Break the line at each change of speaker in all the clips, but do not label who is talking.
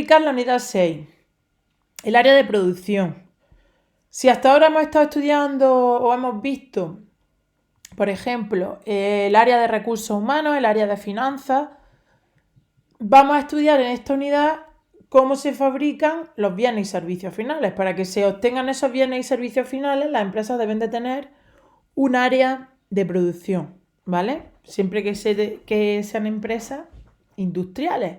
explicar la unidad 6, el área de producción. Si hasta ahora hemos estado estudiando o hemos visto, por ejemplo, el área de recursos humanos, el área de finanzas, vamos a estudiar en esta unidad cómo se fabrican los bienes y servicios finales. Para que se obtengan esos bienes y servicios finales, las empresas deben de tener un área de producción, ¿vale? Siempre que sean empresas industriales.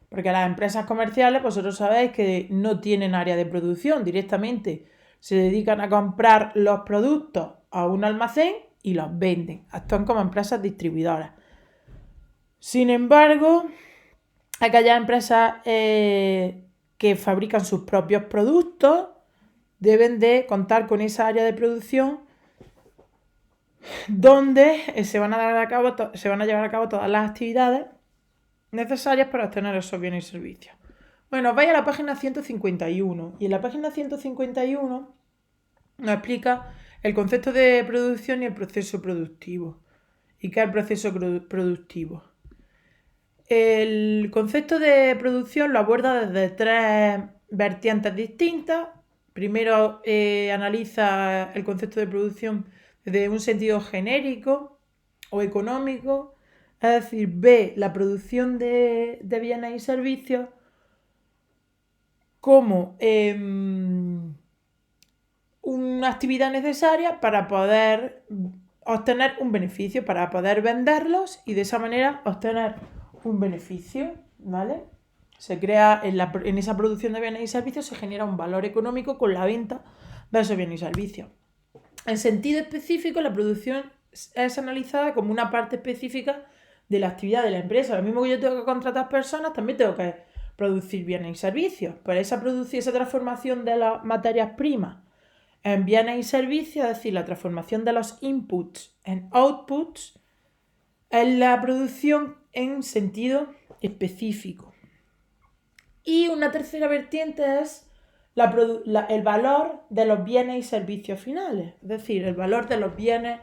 Porque las empresas comerciales, vosotros sabéis que no tienen área de producción, directamente se dedican a comprar los productos a un almacén y los venden. Actúan como empresas distribuidoras. Sin embargo, aquellas empresas que fabrican sus propios productos deben de contar con esa área de producción donde se van a llevar a cabo todas las actividades necesarias para obtener esos bienes y servicios. Bueno, vais a la página 151 y en la página 151 nos explica el concepto de producción y el proceso productivo. ¿Y qué es el proceso productivo? El concepto de producción lo aborda desde tres vertientes distintas. Primero analiza el concepto de producción desde un sentido genérico o económico, es decir, ve la producción de bienes y servicios como una actividad necesaria para poder obtener un beneficio, para poder venderlos y de esa manera obtener un beneficio, ¿vale? Se crea en esa producción de bienes y servicios, se genera un valor económico con la venta de esos bienes y servicios. En sentido específico, la producción es analizada como una parte específica de la actividad de la empresa. Lo mismo que yo tengo que contratar personas, también tengo que producir bienes y servicios. Pero esa transformación de las materias primas en bienes y servicios, es decir, la transformación de los inputs en outputs, es la producción en sentido específico. Y una tercera vertiente es el valor de los bienes y servicios finales, es decir, el valor de los bienes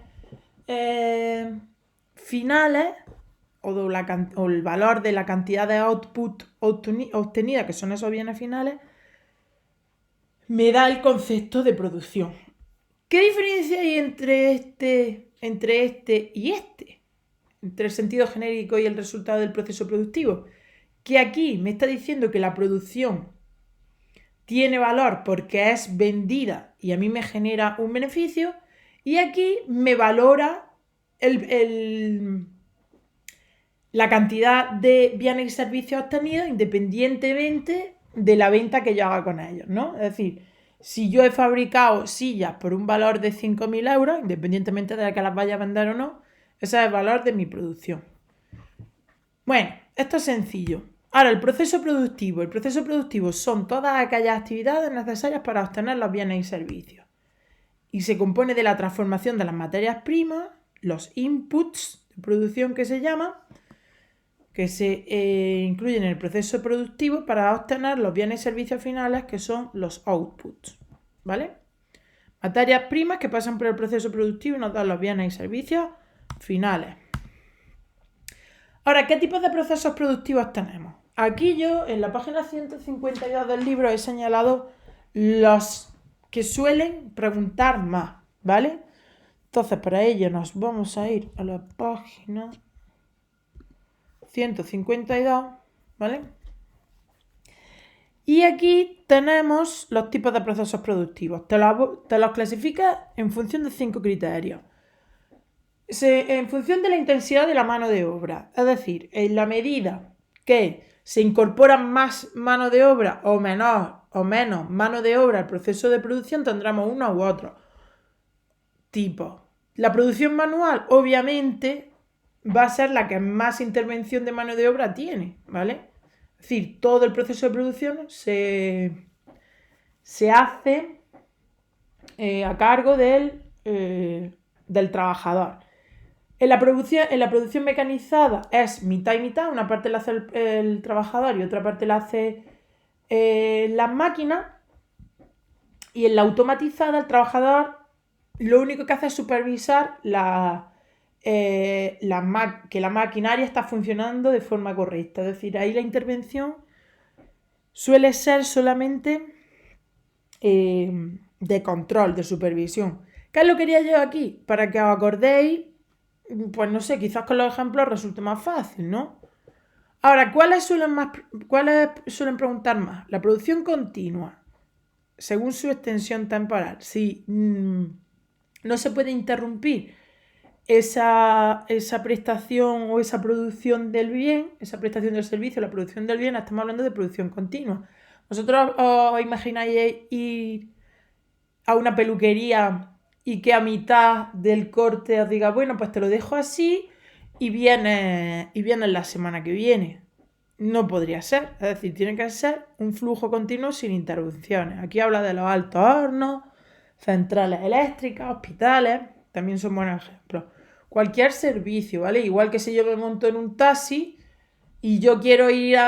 finales o el valor de la cantidad de output obtenida, que son esos bienes finales, me da el concepto de producción. ¿Qué diferencia hay entre este y este? Entre el sentido genérico y el resultado del proceso productivo. Que aquí me está diciendo que la producción tiene valor porque es vendida y a mí me genera un beneficio, y aquí me valora la cantidad de bienes y servicios obtenidos independientemente de la venta que yo haga con ellos, ¿no? Es decir, si yo he fabricado sillas por un valor de 5.000 euros, independientemente de que las vaya a vender o no, ese es el valor de mi producción. Bueno, esto es sencillo. Ahora, el proceso productivo. El proceso productivo son todas aquellas actividades necesarias para obtener los bienes y servicios. Y se compone de la transformación de las materias primas, los inputs de producción que se llama, que se incluyen en el proceso productivo para obtener los bienes y servicios finales, que son los outputs, ¿vale? Materias primas que pasan por el proceso productivo y nos dan los bienes y servicios finales. Ahora, ¿qué tipos de procesos productivos tenemos? Aquí yo, en la página 152 del libro, he señalado los que suelen preguntar más, ¿vale? Entonces, para ello nos vamos a ir a la página 152, ¿vale? Y aquí tenemos los tipos de procesos productivos. Te los clasifica en función de 5 criterios. En función de la intensidad de la mano de obra. Es decir, en la medida que se incorpora más mano de obra o menos mano de obra al proceso de producción, tendremos uno u otro tipo. La producción manual, obviamente, va a ser la que más intervención de mano de obra tiene, ¿vale? Es decir, todo el proceso de producción se hace a cargo del trabajador. En la producción mecanizada es mitad y mitad, una parte la hace el trabajador y otra parte la hace las máquinas. Y en la automatizada, el trabajador lo único que hace es supervisar que la maquinaria está funcionando de forma correcta. Es decir, ahí la intervención suele ser solamente de control, de supervisión. ¿Qué es lo que quería yo aquí? Para que os acordéis, pues no sé, quizás con los ejemplos resulte más fácil, ¿no? Ahora, ¿cuáles suelen preguntar más? La producción continua, según su extensión temporal. Si no se puede interrumpir esa prestación o esa producción del bien, esa prestación del servicio, la producción del bien, estamos hablando de producción continua. ¿Vosotros os imagináis ir a una peluquería y que a mitad del corte os diga, bueno, pues te lo dejo así y vienes la semana que viene? No podría ser, es decir, tiene que ser un flujo continuo sin interrupciones. Aquí habla de los altos hornos, centrales eléctricas, hospitales, también son buenos ejemplos. Cualquier servicio, ¿vale? Igual que si yo me monto en un taxi y yo quiero ir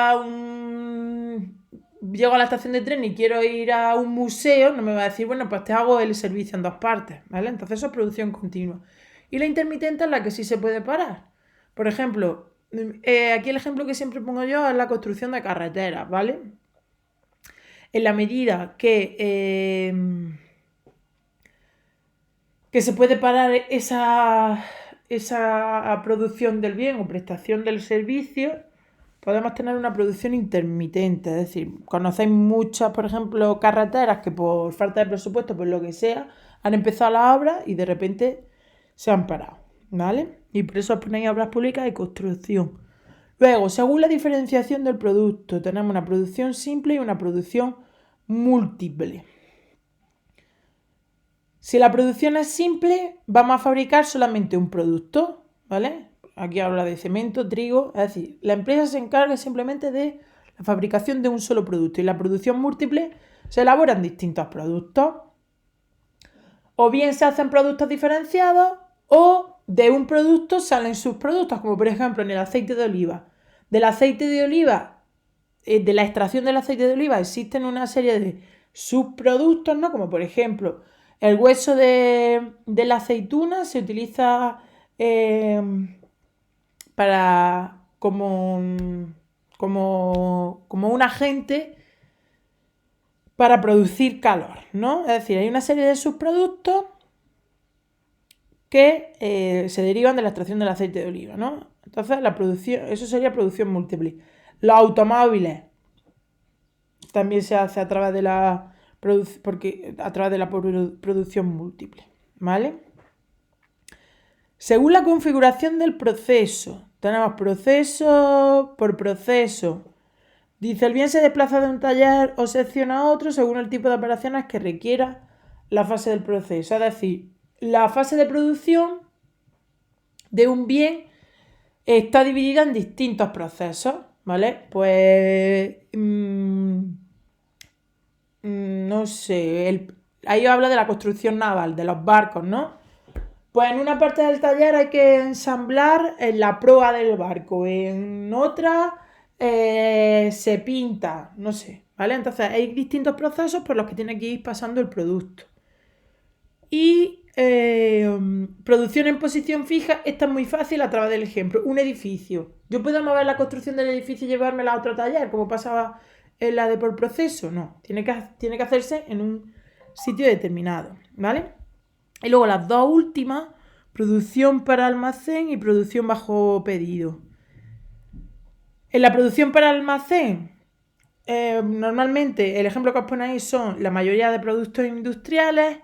llego a la estación de tren y quiero ir a un museo, no me va a decir, bueno, pues te hago el servicio en 2 partes, ¿vale? Entonces eso es producción continua. Y la intermitente es la que sí se puede parar. Por ejemplo, aquí el ejemplo que siempre pongo yo es la construcción de carreteras, ¿vale? En la medida que se puede parar esa producción del bien o prestación del servicio, podemos tener una producción intermitente. Es decir, conocéis muchas, por ejemplo, carreteras que por falta de presupuesto, por lo que sea, han empezado las obras y de repente se han parado, ¿vale? Y por eso os ponéis obras públicas de construcción. Luego, según la diferenciación del producto, tenemos una producción simple y una producción múltiple. Si la producción es simple, vamos a fabricar solamente un producto, ¿vale? Aquí habla de cemento, trigo, es decir, la empresa se encarga simplemente de la fabricación de un solo producto y la producción múltiple se elaboran distintos productos. O bien se hacen productos diferenciados o de un producto salen subproductos, como por ejemplo en el aceite de oliva. Del aceite de oliva, de la extracción del aceite de oliva existen una serie de subproductos, ¿no? Como por ejemplo el hueso de la aceituna se utiliza como un agente para producir calor, ¿no? Es decir, hay una serie de subproductos que se derivan de la extracción del aceite de oliva, ¿no? Entonces, eso sería producción múltiple. Los automóviles también se hace a través de la producción múltiple, ¿vale? Según la configuración del proceso, tenemos proceso por proceso. Dice, el bien se desplaza de un taller o sección a otro según el tipo de operaciones que requiera la fase del proceso. Es decir, la fase de producción de un bien está dividida en distintos procesos, ¿vale? Pues, no sé, ahí habla de la construcción naval, de los barcos, ¿no? Pues en una parte del taller hay que ensamblar en la proa del barco, en otra se pinta, no sé, ¿vale? Entonces hay distintos procesos por los que tiene que ir pasando el producto. Y producción en posición fija, esta es muy fácil a través del ejemplo. Un edificio. Yo puedo mover la construcción del edificio y llevármela a otro taller, como pasaba en la de por proceso. No, tiene que hacerse en un sitio determinado, ¿vale? Y luego las dos últimas, producción para almacén y producción bajo pedido. En la producción para almacén, normalmente el ejemplo que os ponéis son la mayoría de productos industriales.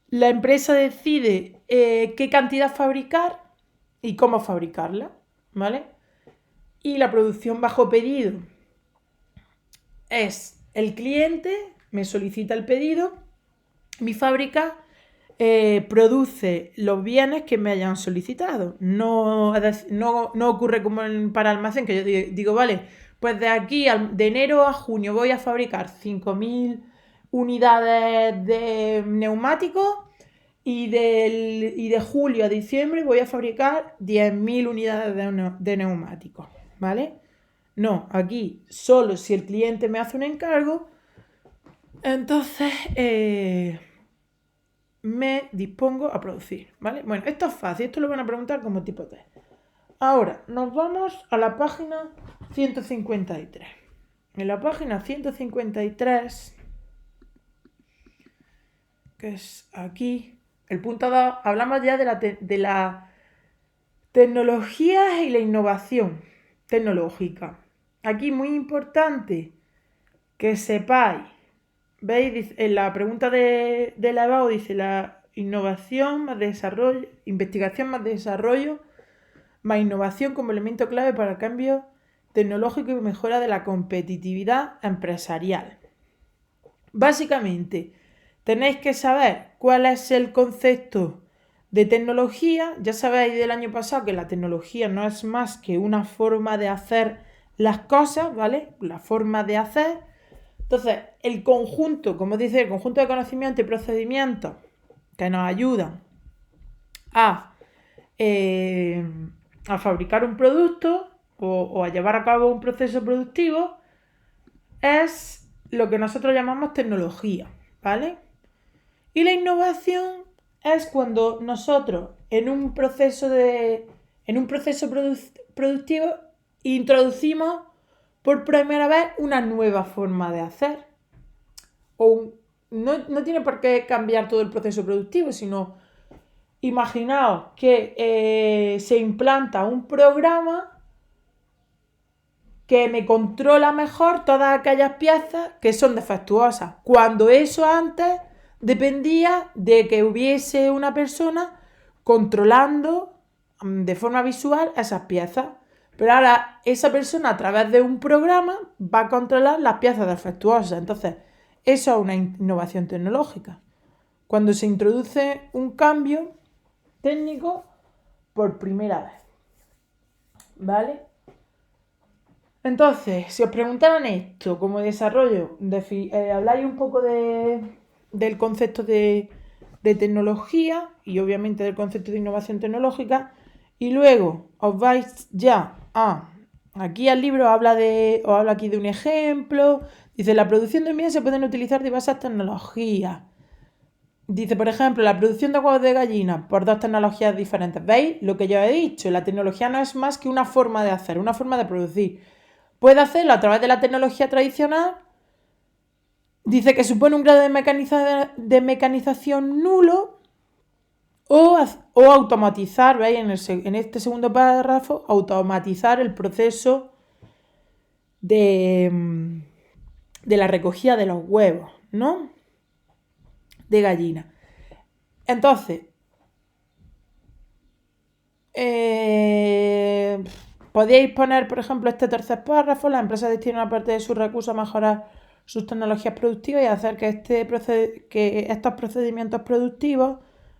La empresa decide qué cantidad fabricar y cómo fabricarla, ¿vale? Y la producción bajo pedido es el cliente me solicita el pedido, mi fábrica produce los bienes que me hayan solicitado. No ocurre como para almacén, que yo digo, vale, pues de enero a junio voy a fabricar 5.000 unidades de neumáticos y de julio a diciembre voy a fabricar 10.000 unidades de neumáticos, ¿vale? No, aquí solo si el cliente me hace un encargo, entonces me dispongo a producir, ¿vale? Bueno, esto es fácil, esto lo van a preguntar como tipo test. Ahora, nos vamos a la página 153. en la página 153, que es aquí, el punto 2, hablamos ya de la tecnología y la innovación tecnológica. Aquí muy importante que sepáis, ¿veis? En la pregunta de la EBAU dice la innovación más desarrollo, investigación más desarrollo, más innovación como elemento clave para el cambio tecnológico y mejora de la competitividad empresarial. Básicamente, tenéis que saber cuál es el concepto de tecnología. Ya sabéis del año pasado que la tecnología no es más que una forma de hacer las cosas, ¿vale? La forma de hacer. Entonces, el conjunto, como dice, el conjunto de conocimientos y procedimientos que nos ayudan a fabricar un producto o a llevar a cabo un proceso productivo es lo que nosotros llamamos tecnología, ¿vale? Y la innovación es cuando nosotros en un proceso productivo introducimos por primera vez una nueva forma de hacer. No tiene por qué cambiar todo el proceso productivo, sino imaginaos que se implanta un programa que me controla mejor todas aquellas piezas que son defectuosas, cuando eso antes dependía de que hubiese una persona controlando de forma visual esas piezas. Pero ahora esa persona a través de un programa va a controlar las piezas defectuosas. Entonces, eso es una innovación tecnológica. Cuando se introduce un cambio técnico por primera vez. ¿Vale? Entonces, si os preguntaran esto como desarrollo, habláis un poco del concepto de tecnología y obviamente del concepto de innovación tecnológica, y luego os vais ya aquí al libro os habla aquí de un ejemplo, dice la producción de miel se pueden utilizar diversas tecnologías. Dice, por ejemplo, la producción de huevos de gallina por dos tecnologías diferentes. ¿Veis? Lo que yo he dicho, la tecnología no es más que una forma de hacer, una forma de producir. Puede hacerlo a través de la tecnología tradicional. Dice que supone un grado de mecanización nulo o automatizar, ¿veis? En este segundo párrafo, automatizar el proceso de la recogida de los huevos, ¿no? De gallina. Entonces, podéis poner, por ejemplo, este tercer párrafo: las empresas destinan una parte de sus recursos a mejorar sus tecnologías productivas y hacer que estos procedimientos productivos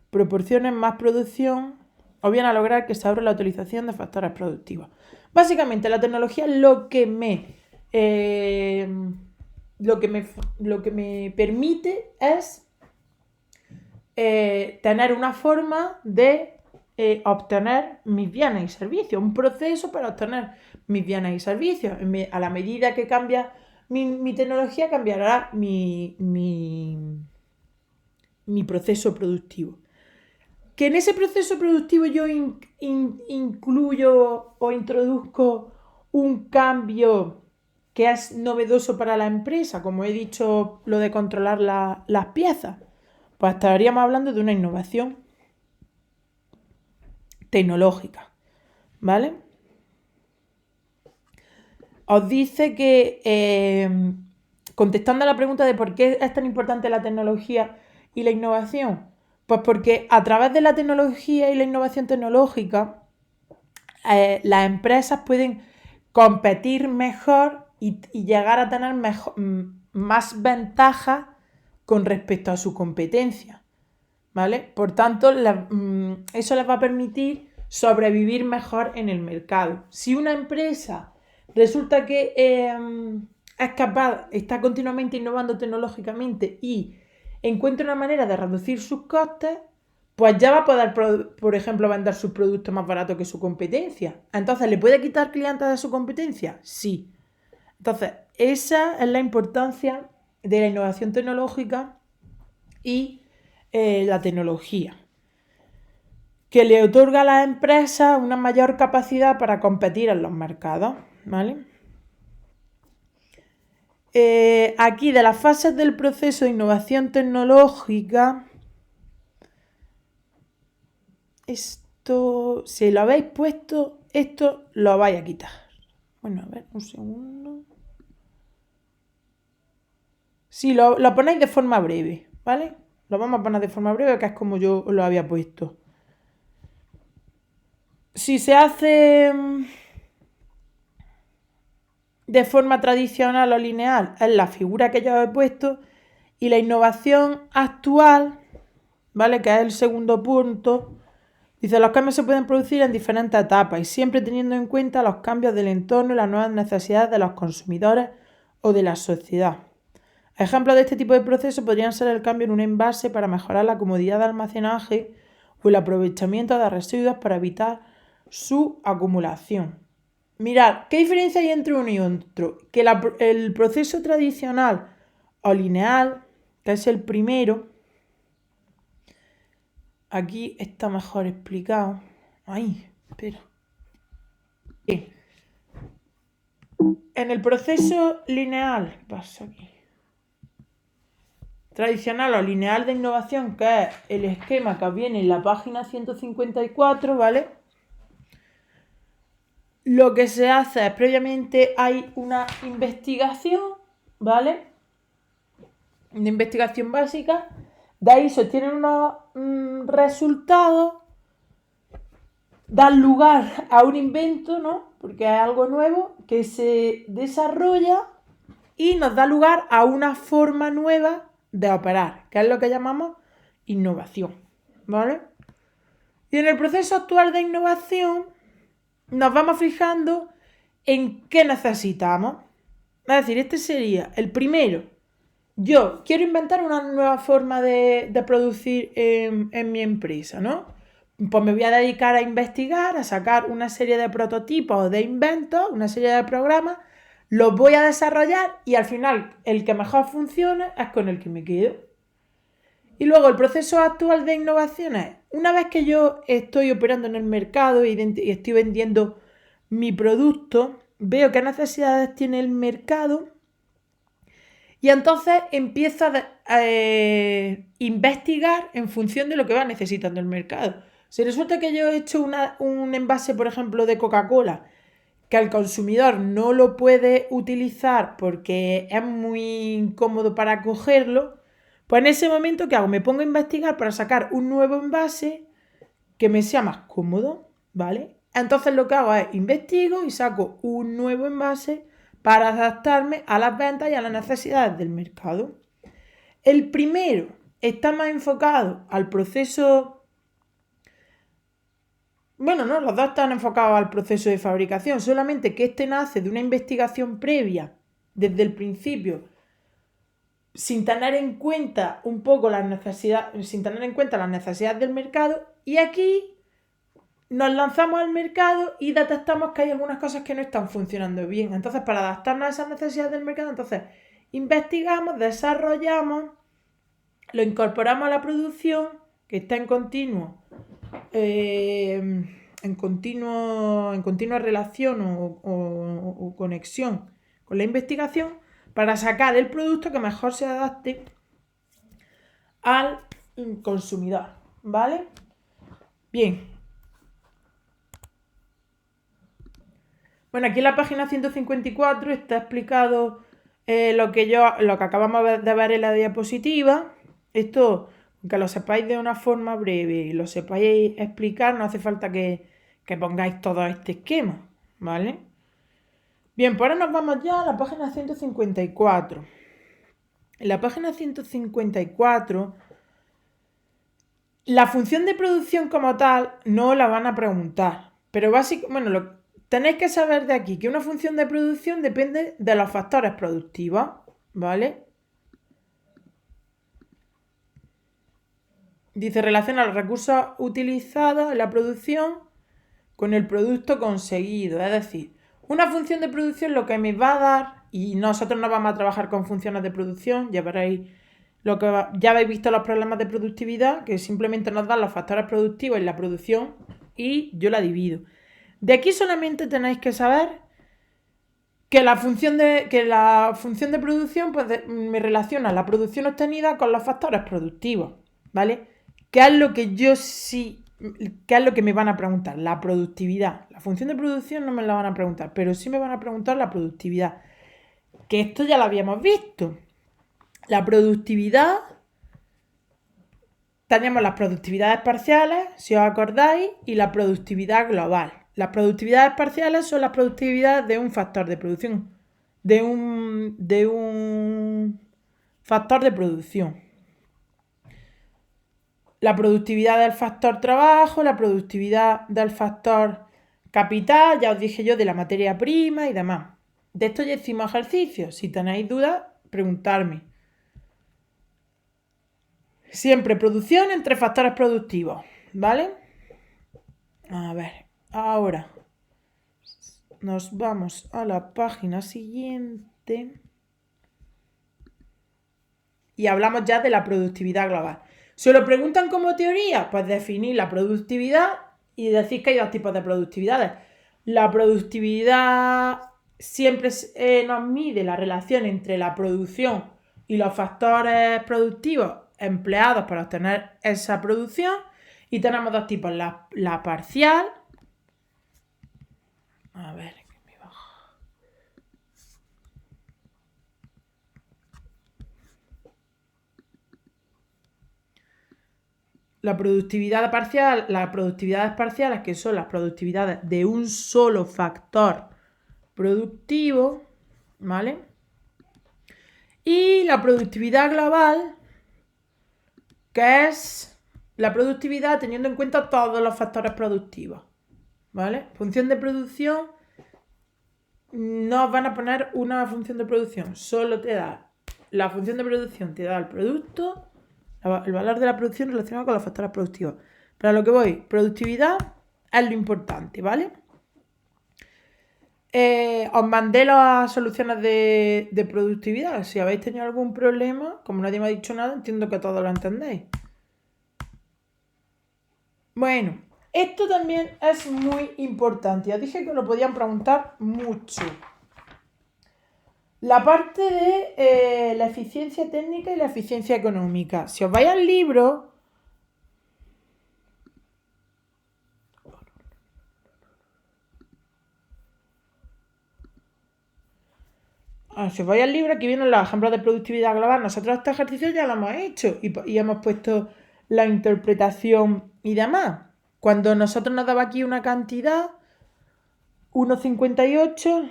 proporcionen más producción o bien a lograr que se abra la utilización de factores productivos. Básicamente, la tecnología es lo que me permite es tener una forma de obtener mis bienes y servicios, un proceso para obtener mis bienes y servicios. A la medida que cambia mi tecnología, cambiará mi proceso productivo. Que en ese proceso productivo yo incluyo o introduzco un cambio que es novedoso para la empresa, como he dicho, lo de controlar las piezas, pues estaríamos hablando de una innovación tecnológica, ¿vale? Os dice que, contestando a la pregunta de por qué es tan importante la tecnología y la innovación, pues porque a través de la tecnología y la innovación tecnológica, las empresas pueden competir mejor y llegar a tener más ventajas con respecto a su competencia, ¿vale? Por tanto, eso les va a permitir sobrevivir mejor en el mercado. Si una empresa resulta que es capaz, está continuamente innovando tecnológicamente y encuentra una manera de reducir sus costes, pues ya va a poder, por ejemplo, vender sus productos más baratos que su competencia. Entonces, ¿le puede quitar clientes de su competencia? Sí. Entonces, esa es la importancia de la innovación tecnológica y la tecnología, que le otorga a las empresas una mayor capacidad para competir en los mercados, ¿vale? aquí de las fases del proceso de innovación tecnológica, esto, si lo habéis puesto, esto lo vais a quitar. Bueno, a ver, un segundo. Sí, lo ponéis de forma breve, ¿vale? Lo vamos a poner de forma breve, que es como yo lo había puesto. Si se hace de forma tradicional o lineal, es la figura que yo he puesto, y la innovación actual, ¿vale? Que es el segundo punto, dice, los cambios se pueden producir en diferentes etapas y siempre teniendo en cuenta los cambios del entorno y las nuevas necesidades de los consumidores o de la sociedad. Ejemplos de este tipo de procesos podrían ser el cambio en un envase para mejorar la comodidad de almacenaje o el aprovechamiento de residuos para evitar su acumulación. Mirad, ¿qué diferencia hay entre uno y otro? Que el proceso tradicional o lineal, que es el primero, aquí está mejor explicado. Ay, espera. Bien. En el proceso lineal, pasa aquí. Tradicional o lineal de innovación, que es el esquema que viene en la página 154, ¿vale? Lo que se hace es previamente hay una investigación, ¿vale? Una investigación básica, de ahí se obtienen unos resultados, dan lugar a un invento, ¿no? Porque es algo nuevo que se desarrolla y nos da lugar a una forma nueva de operar, que es lo que llamamos innovación, ¿vale? Y en el proceso actual de innovación nos vamos fijando en qué necesitamos. Es decir, este sería el primero. Yo quiero inventar una nueva forma de producir en mi empresa, ¿no? Pues me voy a dedicar a investigar, a sacar una serie de prototipos, de inventos, una serie de programas, los voy a desarrollar y al final el que mejor funcione es con el que me quedo. Y luego el proceso actual de innovación es, una vez que yo estoy operando en el mercado y estoy vendiendo mi producto, veo qué necesidades tiene el mercado y entonces empiezo a investigar en función de lo que va necesitando el mercado. Si resulta que yo he hecho un envase, por ejemplo, de Coca-Cola, que el consumidor no lo puede utilizar porque es muy incómodo para cogerlo, pues en ese momento, ¿qué hago? Me pongo a investigar para sacar un nuevo envase que me sea más cómodo, ¿vale? Entonces lo que hago es investigo y saco un nuevo envase para adaptarme a las ventas y a las necesidades del mercado. El primero está más enfocado al proceso... Bueno, no, los dos están enfocados al proceso de fabricación, solamente que este nace de una investigación previa desde el principio, sin tener en cuenta un poco las necesidades, sin tener en cuenta las necesidades del mercado, y aquí nos lanzamos al mercado y detectamos que hay algunas cosas que no están funcionando bien. Entonces, para adaptarnos a esas necesidades del mercado, entonces investigamos, desarrollamos, lo incorporamos a la producción, que está en continua relación o conexión con la investigación, para sacar el producto que mejor se adapte al consumidor, ¿vale? Bien. Bueno, aquí en la página 154 está explicado lo que acabamos de ver en la diapositiva. Esto, que lo sepáis de una forma breve y lo sepáis explicar, no hace falta que pongáis todo este esquema, ¿vale? Bien, pues ahora nos vamos ya a la página 154. En la página 154, la función de producción como tal no la van a preguntar, pero básicamente, tenéis que saber de aquí que una función de producción depende de los factores productivos, ¿vale? Dice, relaciona los recursos utilizados en la producción con el producto conseguido. Es decir, una función de producción lo que me va a dar, y nosotros no vamos a trabajar con funciones de producción, ya veréis ya habéis visto los problemas de productividad, que simplemente nos dan los factores productivos en la producción y yo la divido. De aquí solamente tenéis que saber que la función de producción pues, me relaciona la producción obtenida con los factores productivos, ¿vale? ¿Qué es lo que qué es lo que me van a preguntar? La productividad. La función de producción no me la van a preguntar, pero sí me van a preguntar la productividad. Que esto ya lo habíamos visto. La productividad, tenemos las productividades parciales, si os acordáis, y la productividad global. Las productividades parciales son las productividades de un factor de producción, de un factor de producción. La productividad del factor trabajo, la productividad del factor capital, ya os dije yo, de la materia prima y demás. De esto ya hicimos ejercicios. Si tenéis dudas, preguntarme. Siempre producción entre factores productivos, ¿vale? A ver, ahora nos vamos a la página siguiente y hablamos ya de la productividad global. Si os lo preguntan como teoría, pues definir la productividad y decir que hay dos tipos de productividades. La productividad siempre nos mide la relación entre la producción y los factores productivos empleados para obtener esa producción. Y tenemos dos tipos, la parcial. A ver, que me baja. La productividad parcial, las productividades parciales, que son las productividades de un solo factor productivo, ¿vale? Y la productividad global, que es la productividad teniendo en cuenta todos los factores productivos, ¿vale? Función de producción, no van a poner una función de producción, solo te da la función de producción, te da el producto, el valor de la producción relacionado con los factores productivos. Pero a lo que voy, productividad es lo importante, ¿vale? Os mandé las soluciones de productividad. Si habéis tenido algún problema, como nadie me ha dicho nada, entiendo que todos lo entendéis. Bueno, esto también es muy importante. Ya dije que lo podían preguntar mucho. La parte de la eficiencia técnica y la eficiencia económica. Si os vais al libro, si os vais al libro, aquí vienen los ejemplos de productividad global. Nosotros este ejercicio ya lo hemos hecho y hemos puesto la interpretación y demás. Cuando nosotros nos daba aquí una cantidad, 1,58,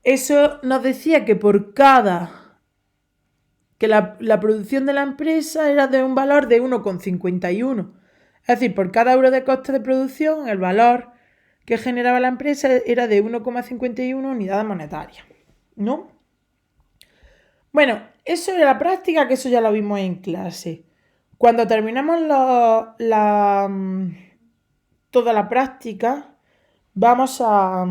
eso nos decía que por cada... que la producción de la empresa era de un valor de 1,51. Es decir, por cada euro de coste de producción, el valor que generaba la empresa era de 1,51 unidades monetarias, ¿no? Bueno, eso era la práctica, que eso ya lo vimos en clase. Cuando terminamos toda la práctica, vamos a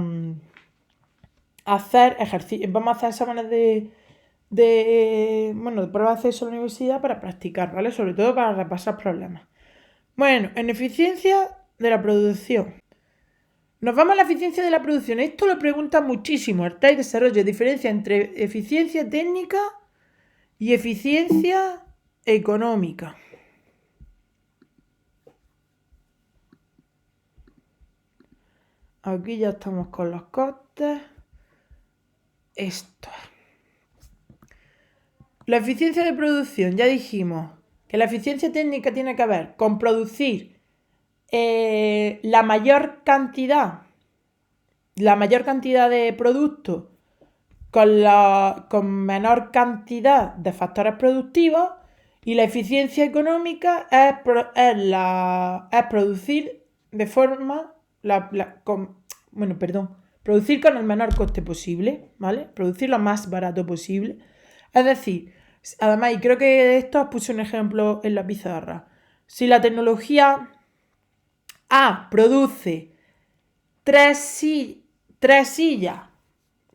hacer ejercicios, vamos a hacer exámenes de prueba de acceso a la universidad para practicar, ¿vale? Sobre todo para repasar problemas. Bueno, en eficiencia de la producción. Nos vamos a la eficiencia de la producción. Esto lo pregunta muchísimo. El test de desarrollo, diferencia entre eficiencia técnica y eficiencia económica. Aquí ya estamos con los costes. Esto. La eficiencia de producción, ya dijimos que la eficiencia técnica tiene que ver con producir la mayor cantidad de productos con menor cantidad de factores productivos, y la eficiencia económica es producir de forma producir con el menor coste posible, ¿vale? Producir lo más barato posible. Es decir, además, y creo que de esto os puse un ejemplo en la pizarra. Si la tecnología A produce 3 sillas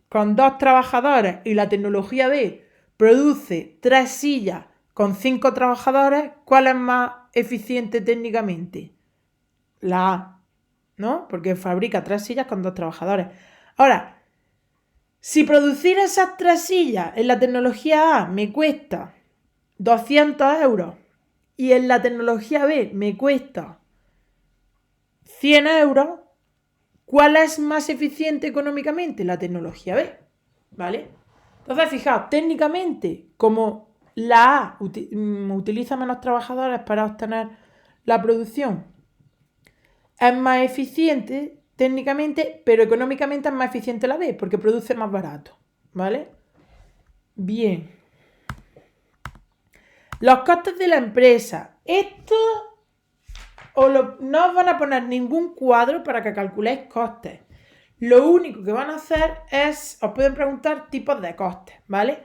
con 2 trabajadores y la tecnología B produce 3 sillas con 5 trabajadores, ¿cuál es más eficiente técnicamente? La A. ¿no? Porque fabrica 3 sillas con 2 trabajadores. Ahora, si producir esas 3 sillas en la tecnología A me cuesta 200 euros y en la tecnología B me cuesta 100 euros, ¿cuál es más eficiente económicamente? La tecnología B, ¿vale? Entonces, fijaos, técnicamente, como la A utiliza menos trabajadores para obtener la producción, es más eficiente técnicamente, pero económicamente es más eficiente la B, porque produce más barato, ¿vale? Bien. Los costes de la empresa. Esto no os van a poner ningún cuadro para que calculéis costes. Lo único que van a hacer es, os pueden preguntar tipos de costes, ¿vale?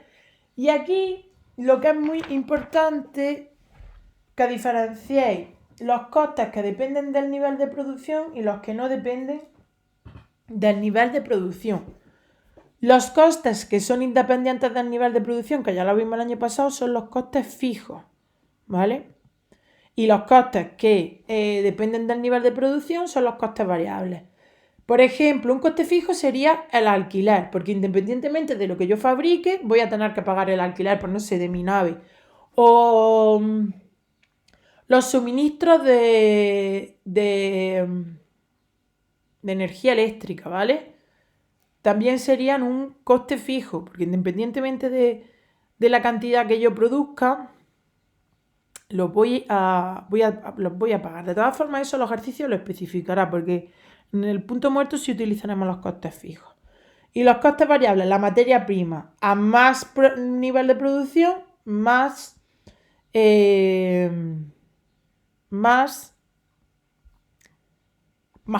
Y aquí lo que es muy importante que diferenciéis los costes que dependen del nivel de producción y los que no dependen del nivel de producción. Los costes que son independientes del nivel de producción, que ya lo vimos el año pasado, son los costes fijos, ¿vale? Y los costes que dependen del nivel de producción son los costes variables. Por ejemplo, un coste fijo sería el alquiler, porque independientemente de lo que yo fabrique, voy a tener que pagar el alquiler, por no sé, de mi nave. O los suministros de energía eléctrica, ¿vale? También serían un coste fijo, porque independientemente de la cantidad que yo produzca, los voy a pagar. De todas formas, eso los ejercicios lo especificará, porque en el punto muerto sí utilizaremos los costes fijos. Y los costes variables, la materia prima, a más nivel de producción, más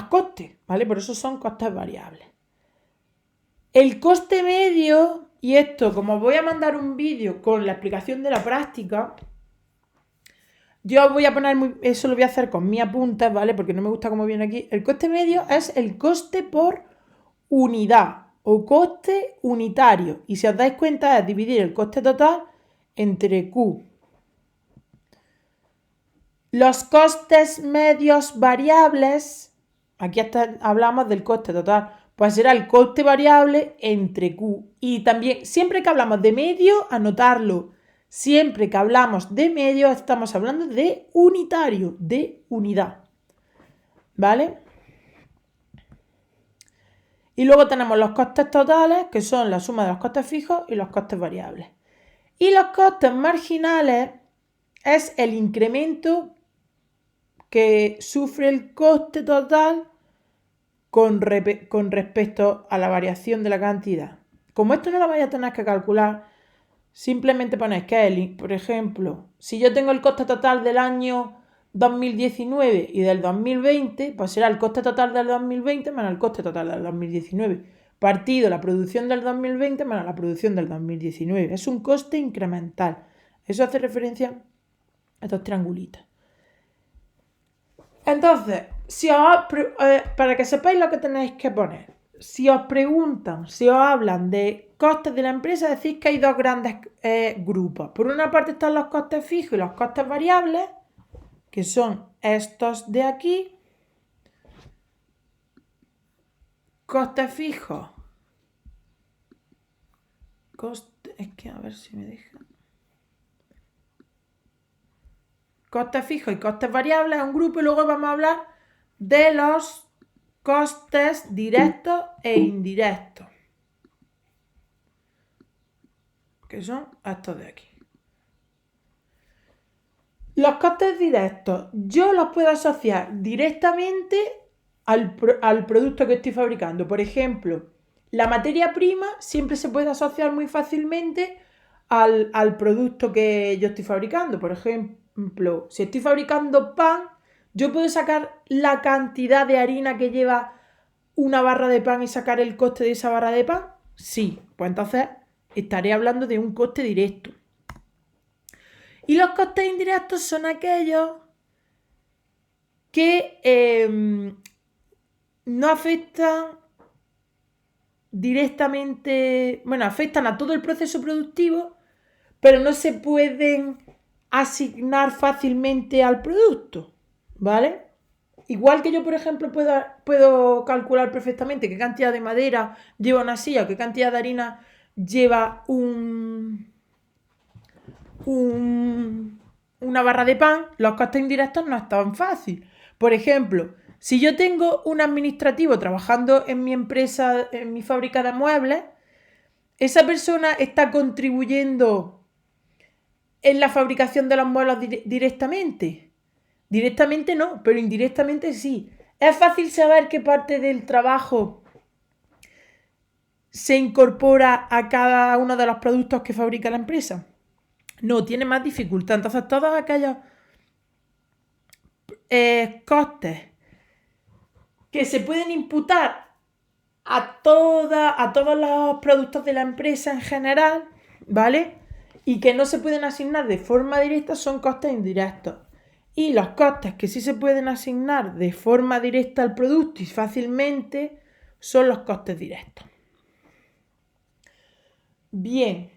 coste, ¿vale? Por eso son costes variables. El coste medio, y esto, como voy a mandar un vídeo con la explicación de la práctica, yo voy a poner, eso lo voy a hacer con mi apuntes, ¿vale? Porque no me gusta cómo viene aquí. El coste medio es el coste por unidad o coste unitario. Y si os dais cuenta es dividir el coste total entre Q. Los costes medios variables, aquí hasta hablamos del coste total, pues será el coste variable entre Q. Y también, siempre que hablamos de medio, anotarlo. Siempre que hablamos de medio, estamos hablando de unitario, de unidad. ¿Vale? Y luego tenemos los costes totales, que son la suma de los costes fijos y los costes variables. Y los costes marginales es el incremento que sufre el coste total con respecto a la variación de la cantidad. Como esto no lo vais a tener que calcular, simplemente ponéis que, por ejemplo, si yo tengo el coste total del año 2019 y del 2020, pues será el coste total del 2020 menos el coste total del 2019, partido la producción del 2020 menos la producción del 2019. Es un coste incremental. Eso hace referencia a estos triangulitos. Entonces, para que sepáis lo que tenéis que poner, si os preguntan, si os hablan de costes de la empresa, decís que hay dos grandes grupos. Por una parte están los costes fijos y los costes variables, que son estos de aquí. Costes fijos. Es que a ver si me deja. Costes fijos y costes variables es un grupo y luego vamos a hablar de los costes directos e indirectos, que son estos de aquí. Los costes directos yo los puedo asociar directamente al producto que estoy fabricando. Por ejemplo, la materia prima siempre se puede asociar muy fácilmente al producto que yo estoy fabricando. Por ejemplo, si estoy fabricando pan, yo puedo sacar la cantidad de harina que lleva una barra de pan y sacar el coste de esa barra de pan. Sí, pues entonces estaré hablando de un coste directo. Y los costes indirectos son aquellos que no afectan directamente, afectan a todo el proceso productivo, pero no se pueden asignar fácilmente al producto, ¿vale? igual que yo, por ejemplo, puedo calcular perfectamente qué cantidad de madera lleva una silla o qué cantidad de harina lleva una barra de pan, los costes indirectos no es tan fácil. Por ejemplo, si yo tengo un administrativo trabajando en mi empresa, en mi fábrica de muebles, esa persona está contribuyendo en la fabricación de los muebles directamente. Directamente no, pero indirectamente sí. Es fácil saber qué parte del trabajo se incorpora a cada uno de los productos que fabrica la empresa. No, tiene más dificultad. Entonces, todos aquellos costes que se pueden imputar a todos los productos de la empresa en general, ¿vale? Y que no se pueden asignar de forma directa son costes indirectos. Y los costes que sí se pueden asignar de forma directa al producto y fácilmente son los costes directos. Bien,